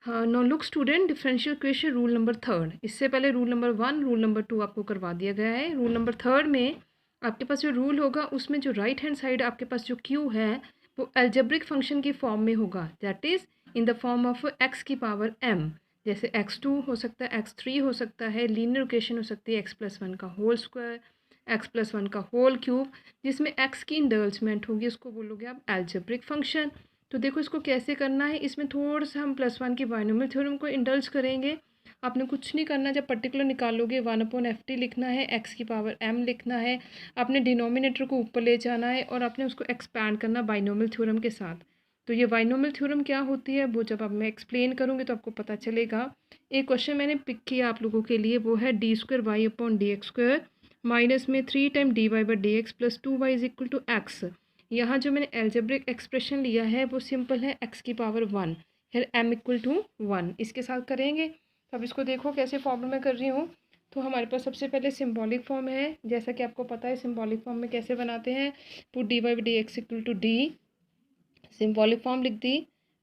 हाँ, now look student, differential equation rule number third. इससे पहले रूल नंबर 1, रूल नंबर 2 आपको करवा दिया गया है। रूल नंबर थर्ड में आपके पास जो रूल होगा उसमें जो राइट हैंड साइड आपके पास जो क्यू है वो अलजेब्रिक फंक्शन की फॉर्म में होगा, that is in the form of x की पावर m। जैसे x2 हो सकता है, x3 हो सकता है, लीनियर इक्वेशन हो सकती है x+1 का होल स्क्वायर, x+1 का होल क्यूब, जिसमें x की इंडल्जमेंट होगी, उसको बोलोगे आप अलजेब्रिक फंक्शन। तो देखो इसको कैसे करना है, इसमें थोड़ा सा हम +1 की बाइनोमियल थ्योरम को इंडल्ज करेंगे। आपने कुछ नहीं करना, जब पर्टिकुलर निकालोगे 1/ft लिखना है, x की पावर m लिखना है, आपने डिनोमिनेटर को ऊपर ले जाना है और आपने उसको एक्सपैंड करना बाइनोमियल थ्योरम के साथ। तो ये बाइनोमियल थ्योरम क्या होती है वो जब अब मैं एक्सप्लेन करूँगी तो आपको पता चलेगा। एक क्वेश्चन मैंने पिक किया आप लोगों के लिए, वो है d²y/dx² माइनस में 3 time dy/dx plus 2y is equal to x। यहाँ जो मैंने एल्जेब्रिक एक्सप्रेशन लिया है वो सिंपल है x की पावर 1, फिर m इक्वल टू 1 इसके साथ करेंगे। तो अब इसको देखो कैसे फॉर्मूला में कर रही हूँ। तो हमारे पास सबसे पहले सिंबॉलिक फॉर्म है, जैसा कि आपको पता है सिंबॉलिक फॉर्म में कैसे बनाते हैं। Put dy/dx equal to d, symbolic form लिख दी,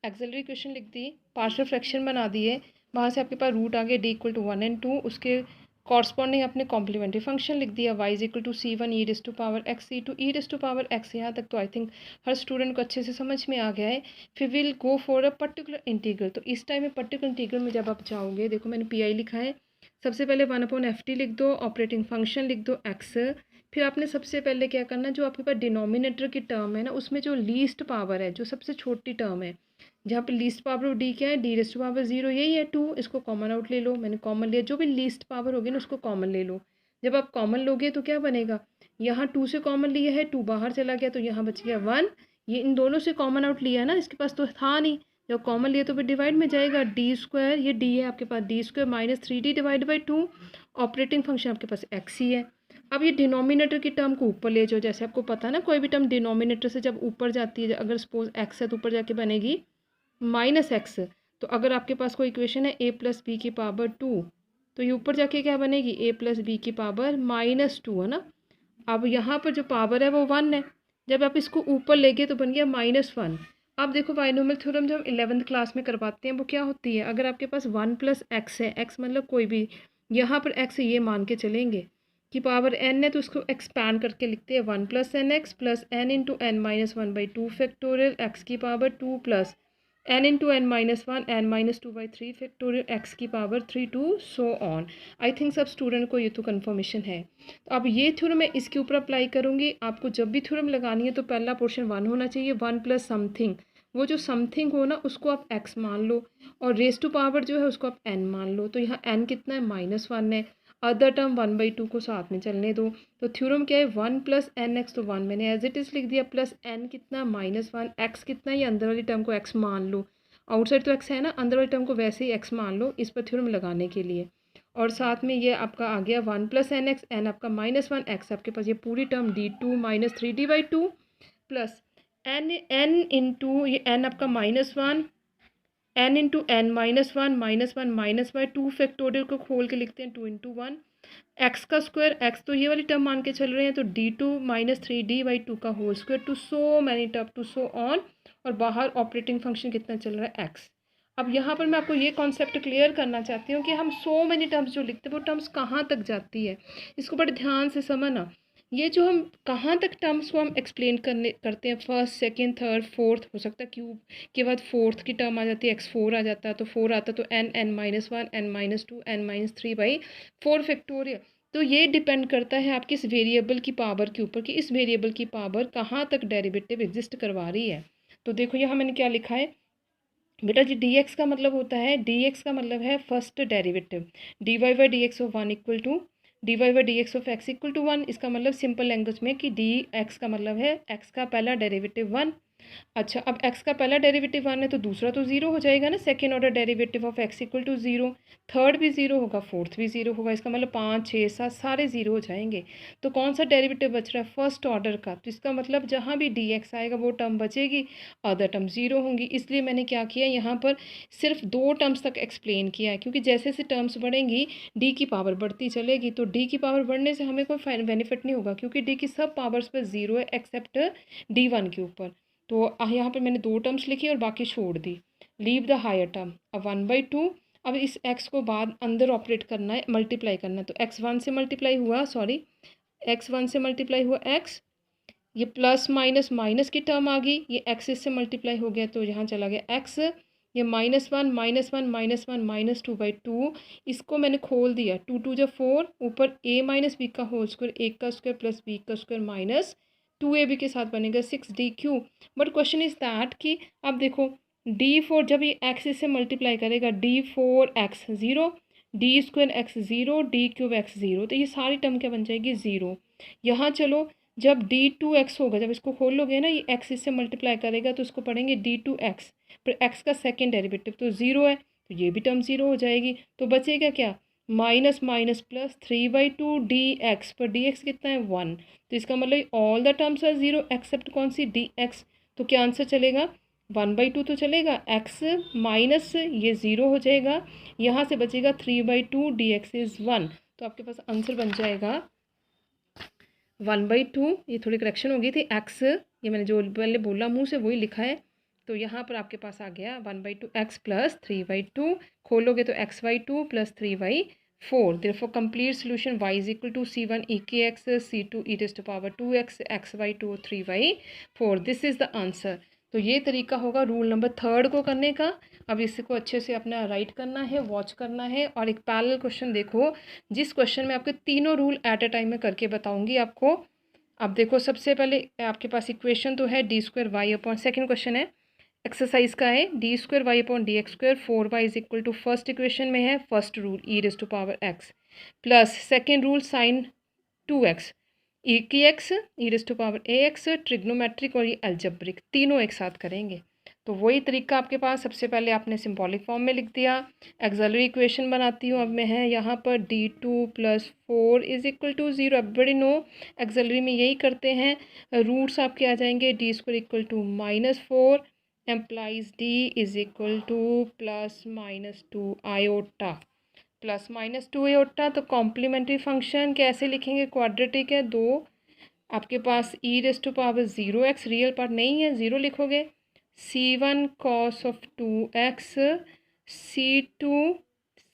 एक्सिलरी इक्वेशन लिख दी, पार्शियल फ्रैक्शन बना दिए, वहाँ से आपके पास रूट आ गए d इक्वल टू 1 और 2, उसके कॉरस्पॉन्डिंग आपने कॉम्प्लीमेंट्री फंक्शन लिख दिया y is equal to c1 e raise to power x c2 e raise to power x। यहाँ तक तो आई थिंक हर स्टूडेंट को अच्छे से समझ में आ गया है। फिर will go for a particular integral. तो इस टाइम में पर्टिकुलर इंटीग्रल में जब आप जाओगे, देखो मैंने पी आई लिखा है, सबसे पहले 1/ft लिख दो, ऑपरेटिंग फंक्शन लिख दो x। फिर आपने सबसे पहले क्या करना, जो आपके पास डिनोमिनेटर की टर्म है ना उसमें जो लीस्ट पावर है, जो सबसे छोटी टर्म है, जहाँ पे लीस्ट पावर ऑफ डी क्या है, डी रेज़ टू पावर 0 यही है 2, इसको कॉमन आउट ले लो। मैंने कॉमन लिया, जो भी लीस्ट पावर होगी ना उसको कॉमन ले लो। जब आप कॉमन लोगे तो क्या बनेगा, यहाँ 2 से कॉमन लिया है, 2 बाहर चला गया तो यहाँ बच गया 1। ये इन दोनों से कॉमन आउट लिया है ना, इसके पास तो था नहीं, जब कॉमन लिया तो फिर डिवाइड में जाएगा, d², ये d है आपके पास, d² minus 3d divide by 2, operating function आपके पास x ही है। अब ये डिनोमिनेटर की टर्म को ऊपर ले जाओ, जैसे आपको पता है ना कोई भी टर्म डिनोमिनेटर से जब ऊपर जाती है, अगर सपोज x है तो ऊपर जाके बनेगी माइनस एक्स। तो अगर आपके पास कोई इक्वेशन है a प्लस बी की पावर 2, तो ये ऊपर जाके क्या बनेगी, a प्लस बी की पावर -2 है ना। अब यहाँ पर जो पावर है वो 1 है, जब आप इसको ऊपर ले गए तो बन गया -1। अब देखो बाइनोमियल थ्योरम जो हम 11th क्लास में करवाते हैं वो क्या होती है, अगर आपके पास 1 प्लस एक्स है, एक्स मतलब कोई भी, यहाँ पर एक्स ये मान के चलेंगे कि पावर n है तो उसको एक्सपैंड करके लिखते हैं 1 plus n x plus n into n minus 1/2 factorial x की power 2 plus n into n minus 1 n minus 2/3 factorial x की power 3 to so on. I think सब स्टूडेंट को ये तो कन्फर्मेशन है। तो अब ये थ्योरम मैं इसके ऊपर अप्लाई करूँगी। आपको जब भी थ्योरम लगानी है तो पहला पोर्शन 1 होना चाहिए, 1 प्लस समथिंग, वो जो समथिंग हो ना उसको आप x मान लो, और रेस टू पावर जो है उसको आप n मान लो। तो यहाँ n कितना है, -1 है, अदर टर्म 1/2 को साथ में चलने दो। तो थ्योरम क्या है, 1 प्लस एन एक्स, तो 1 मैंने एज इट इज़ लिख दिया, प्लस n कितना -1, x कितना, ये अंदर वाली टर्म को x मान लो, आउटसाइड तो x है ना, अंदर वाली टर्म को वैसे ही x मान लो इस पर थ्योरम लगाने के लिए। और साथ में ये आपका आ गया 1 प्लस एन एक्स, एन आपका -1, एक्स आपके पास ये पूरी term d2 minus 3d/2 plus n into ये एन आपका -1, एन इंटू एन -1 -1 फैक्टोरियल को खोल के लिखते हैं 2 इंटू 1, एक्स का स्क्वायर, एक्स तो ये वाली टर्म मान के चल रहे हैं तो d2 माइनस 3d/2 का whole square to so many term to so on, और बाहर ऑपरेटिंग फंक्शन कितना चल रहा है x। अब यहाँ पर मैं आपको ये कॉन्सेप्ट क्लियर करना चाहती हूँ कि हम सो मैनी टर्म्स जो लिखते हैं वो टर्म्स कहाँ तक जाती है, इसको बड़े ध्यान से समझना। ये जो हम कहाँ तक टर्म्स को हम एक्सप्लेन करते हैं, फर्स्ट सेकंड थर्ड फोर्थ, हो सकता है क्यूब के बाद फोर्थ की टर्म आ जाती है, x4 आ जाता है, तो 4 आता तो n(n-1 n-2 n-3/4 फैक्टोरियल। तो ये डिपेंड करता है आपकी इस वेरिएबल की पावर के ऊपर कि इस वेरिएबल की पावर कहाँ तक डेरिवेटिव एग्जिस्ट करवा रही है। तो देखो यहाँ मैंने क्या लिखा है बेटा जी, dx का मतलब होता है, dx का मतलब है first derivative, dy/dx of 1 equal to dy/dx of x equal to 1। इसका मतलब सिंपल लैंग्वेज में कि dx का मतलब है x का पहला डेरिवेटिव 1। अच्छा, अब x का पहला डेरिवेटिव 1 है तो दूसरा तो 0 हो जाएगा ना, second order derivative of x equal to 0, third भी 0 होगा, फोर्थ भी 0 होगा, इसका मतलब 5 6 7 सारे 0 हो जाएंगे। तो कौन सा डेरिवेटिव बच रहा है, फर्स्ट ऑर्डर का, तो इसका मतलब जहाँ भी dx आएगा वो टर्म बचेगी, अदर टर्म 0 होंगी। इसलिए मैंने क्या किया यहाँ पर सिर्फ 2 टर्म्स तक एक्सप्लेन किया है, क्योंकि जैसे जैसे टर्म्स बढ़ेंगी d की पावर बढ़ती चलेगी, तो d की पावर बढ़ने से हमें कोई बेनिफिट नहीं होगा क्योंकि d की सब पावर्स पर 0 है एक्सेप्ट d1 के ऊपर। तो यहाँ पर मैंने 2 टर्म्स लिखी और बाकी छोड़ दी। Leave the higher term. अब 1/2, अब इस x को बाद अंदर ऑपरेट करना है, मल्टीप्लाई करना है, तो x1 से मल्टीप्लाई हुआ, सॉरी x1 से मल्टीप्लाई हुआ x, ये प्लस माइनस माइनस की टर्म आ गई, ये x इससे मल्टीप्लाई हो गया तो यहाँ चला गया x, ये -1 -1 -1 -2/2, इसको मैंने खोल दिया, 2 2 जब 4, ऊपर a माइनस बी का होल स्क्वायर, a का स्क्वायर प्लस b का स्क्वायर माइनस 2ab के साथ बनेगा 6dq। But question is that कि अब देखो d4 जब ये x इससे मल्टीप्लाई करेगा, d4x 0, d2x 0, d3x 0, तो ये सारी टर्म क्या बन जाएगी 0। यहाँ चलो जब d2x होगा, जब इसको खोल लोगे ना, ये x इससे मल्टीप्लाई करेगा तो इसको पढ़ेंगे d2x, फिर x का सेकेंड डेरिवेटिव तो 0 है, तो ये भी टर्म 0 हो जाएगी। तो बचेगा क्या, माइनस माइनस प्लस 3/2 dx, पर dx कितना है 1, तो इसका मतलब all the terms are 0 except कौन सी dx। तो क्या आंसर चलेगा 1/2 तो चलेगा, x माइनस ये 0 हो जाएगा, यहाँ से बचेगा 3/2 dx इज़ 1, तो आपके पास आंसर बन जाएगा 1/2। ये थोड़ी करेक्शन हो गई थी, x ये मैंने जो पहले बोला मुंह से वही लिखा है, तो यहाँ पर आपके पास आ गया 1/2 x प्लस 3/2, खोलोगे तो x/2 plus 3/4, therefore complete solution y is equal to c1 e k x, c2 e raised to power 2x, x/2 3/4, this is the answer. तो ये तरीका होगा रूल नंबर 3 को करने का। अब इसको अच्छे से अपना राइट करना है, वॉच करना है, और एक पैरेलल क्वेश्चन देखो, जिस क्वेश्चन में आपके तीनों रूल एट अ टाइम में करके बताऊंगी आपको। अब देखो सबसे पहले आपके पास इक्वेशन तो है d²y/, सेकेंड क्वेश्चन है एक्सरसाइज का है, d²y/dx², 4y is equal to, first equation में है first rule e raise to power x, plus second rule sine 2x e की x e raise to power ax, trigonometric और ये algebraic तीनों एक साथ करेंगे। तो वही तरीका आपके पास, सबसे पहले आपने सिंबॉलिक फॉर्म में लिख दिया, एक्सलरी इक्वेशन बनाती हूँ अब मैं, है यहाँ पर d2 + 4 is equal to 0, everybody know auxiliary में यही करते हैं। रूट्स आपके आ जाएंगे d² equal to -4 implies d is equal to +-2 iota, +-2 iota. तो कॉम्प्लीमेंट्री फंक्शन कैसे लिखेंगे, क्वाड्रेटिक है, 2 आपके पास e raise to power 0x, real part नहीं है 0 लिखोगे, c1 cos of 2x, c2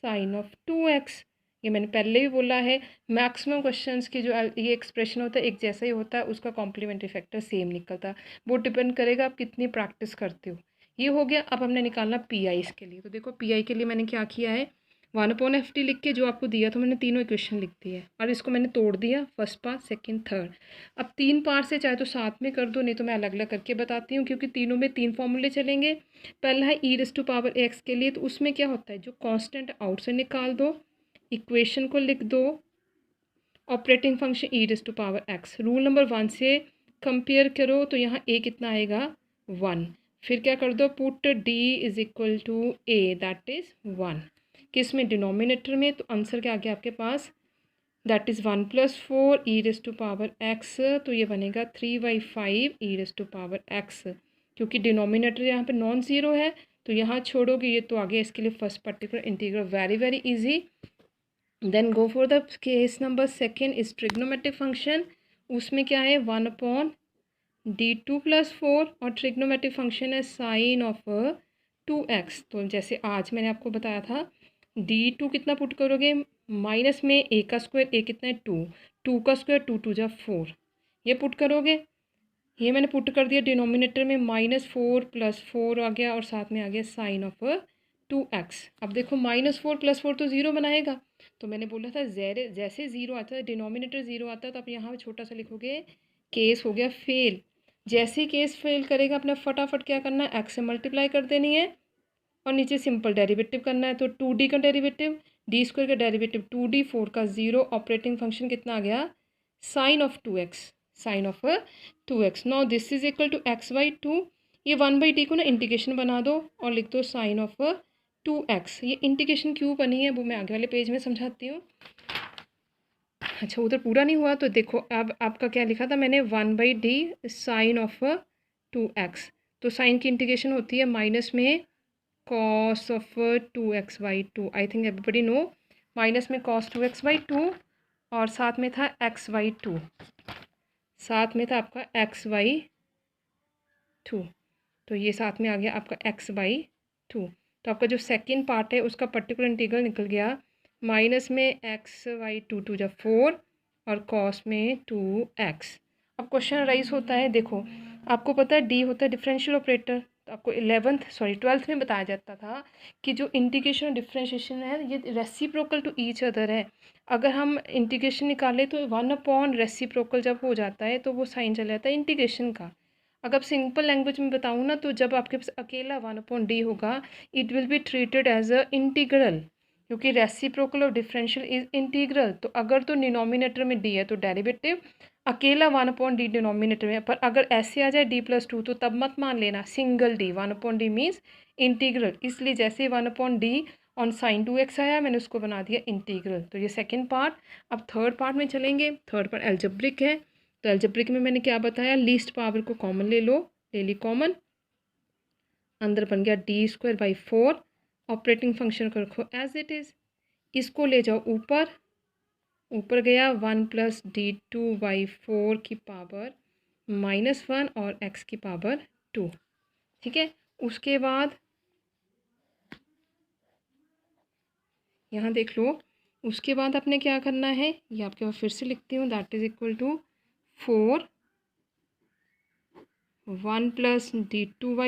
sin of 2x। ये मैंने पहले भी बोला है, मैक्सिमम क्वेश्चंस की जो ये एक्सप्रेशन होता है एक जैसा ही होता है, उसका कॉम्प्लीमेंट्री फैक्टर सेम निकलता है, वो डिपेंड करेगा आप कितनी प्रैक्टिस करते हो। ये हो गया। अब हमने निकालना पी आई के लिए, तो देखो पी आई के लिए मैंने क्या किया है, 1/FT लिख के जो आपको दिया तो मैंने तीनों इक्वेशन लिख दी है, और इसको मैंने तोड़ दिया, फर्स्ट पार्ट सेकंड थर्ड। अब 3 पार्ट से चाहे तो साथ में कर दो, नहीं तो मैं अलग अलग करके बताती हूँ, क्योंकि तीनों में 3 फॉर्मूले चलेंगे। पहला है e raise to power x के लिए, तो उसमें क्या होता है, जो कांस्टेंट आउट से निकाल दो, इक्वेशन को लिख दो, operating function e raise to power x, rule number 1 से कंपेयर करो, तो यहाँ a कितना आएगा 1, फिर क्या कर दो, put d is equal to a, that is 1, किस में, डिनोमिनेटर में, तो आंसर क्या आ गया आपके पास, that is 1 + 4 e raise to power x, तो ये बनेगा 3/5 e raise to power x, क्योंकि डिनोमिनेटर यहाँ पे नॉन ज़ीरो है, तो यहाँ छोड़ोगे ये तो आ गया, इसके लिए first particular integral, very very easy. Then go for the case number second is trigonometric function, उसमें क्या है 1/d2 + 4, और ट्रिग्नोमेट्रिक फंक्शन है साइन ऑफ 2x। तो जैसे आज मैंने आपको बताया था, d2 कितना पुट करोगे, माइनस में a का स्क्वायर, a कितना है 2, 2 का स्क्वायर 2 2 जा 4, ये पुट करोगे, ये मैंने पुट कर दिया डिनोमिनेटर में, -4 + 4 आ गया, और साथ में आ गया साइन ऑफ 2x। अब देखो -4 + 4 तो 0 बनाएगा, तो मैंने बोला था जैसे 0 आता है, डिनोमिनेटर 0 आता है, तो आप यहाँ छोटा सा लिखोगे, केस हो गया फेल। जैसे ही केस फेल करेगा, अपना फटाफट क्या करना है, x से मल्टीप्लाई कर देनी है, और नीचे सिंपल डेरिवेटिव करना है, तो 2d का डेरिवेटिव, d² का डेरिवेटिव 2d, 4 का 0, ऑपरेटिंग फंक्शन कितना आ गया, sine of 2x, sine of 2x। Now this is equal to x/2, ये 1/d को ना इंटीग्रेशन बना दो और लिख दो साइन ऑफ 2x। ये इंटीग्रेशन क्यों बनी है वो मैं आगे वाले पेज में समझाती हूँ। अच्छा, उधर पूरा नहीं हुआ तो देखो, अब आपका क्या लिखा था मैंने, 1/d साइन ऑफ 2x, तो साइन की इंटीग्रेशन होती है माइनस में cos of 2x/2, I think everybody know, minus में cos 2x/2, और साथ में था x/2, साथ में था आपका x/2, तो ये साथ में आ गया आपका x/2, 2। तो आपका जो सेकंड पार्ट है उसका पर्टिकुलर इंटीग्रल निकल गया माइनस में एक्स वाई 2 जब 4 और कॉस में 2x। अब क्वेश्चन राइज होता है, देखो आपको पता है डी होता है डिफरेंशियल ऑपरेटर, तो आपको 12th में बताया जाता था कि जो इंटीग्रेशन और डिफरेंशिएशन है ये रेसिप्रोकल टू ईच अदर है। अगर हम इंटीग्रेशन निकालें तो 1 रेसिप्रोकल जब हो जाता है तो वो साइन चला जाता है इंटीग्रेशन का। अगर सिंपल लैंग्वेज में बताऊँ ना, तो जब आपके पास अकेला 1/d होगा it will be treated as a integral, क्योंकि रेसिप्रोकल और डिफरेंशियल इज इंटीग्रल। तो अगर तो डिनोमिनेटर में d है तो डेरिवेटिव, अकेला 1/d डिनोमिनेटर में। पर अगर ऐसे आ जाए d+2 तो तब मत मान लेना single d, 1/d means integral. इसलिए जैसे 1/d ऑन साइन 2x आया मैंने उसको बना दिया इंटीग्रल। तो ये सेकेंड पार्ट। अब थर्ड पार्ट में चलेंगे। थर्ड पार्ट एल्जेब्रिक है। तो एल्जेब्रिक में मैंने क्या बताया, लीस्ट पावर को कॉमन ले लो, ले ली कॉमन, अंदर बन गया d²/4, ऑपरेटिंग फंक्शन को रखो एज इट इज़, इसको ले जाओ ऊपर, ऊपर गया 1 + d2/4 की पावर -1 और x की पावर 2। ठीक है, उसके बाद यहाँ देख लो, उसके बाद आपने क्या करना है, ये आपके पास फिर से लिखती हूँ, that is equal to 4 1 + d2/4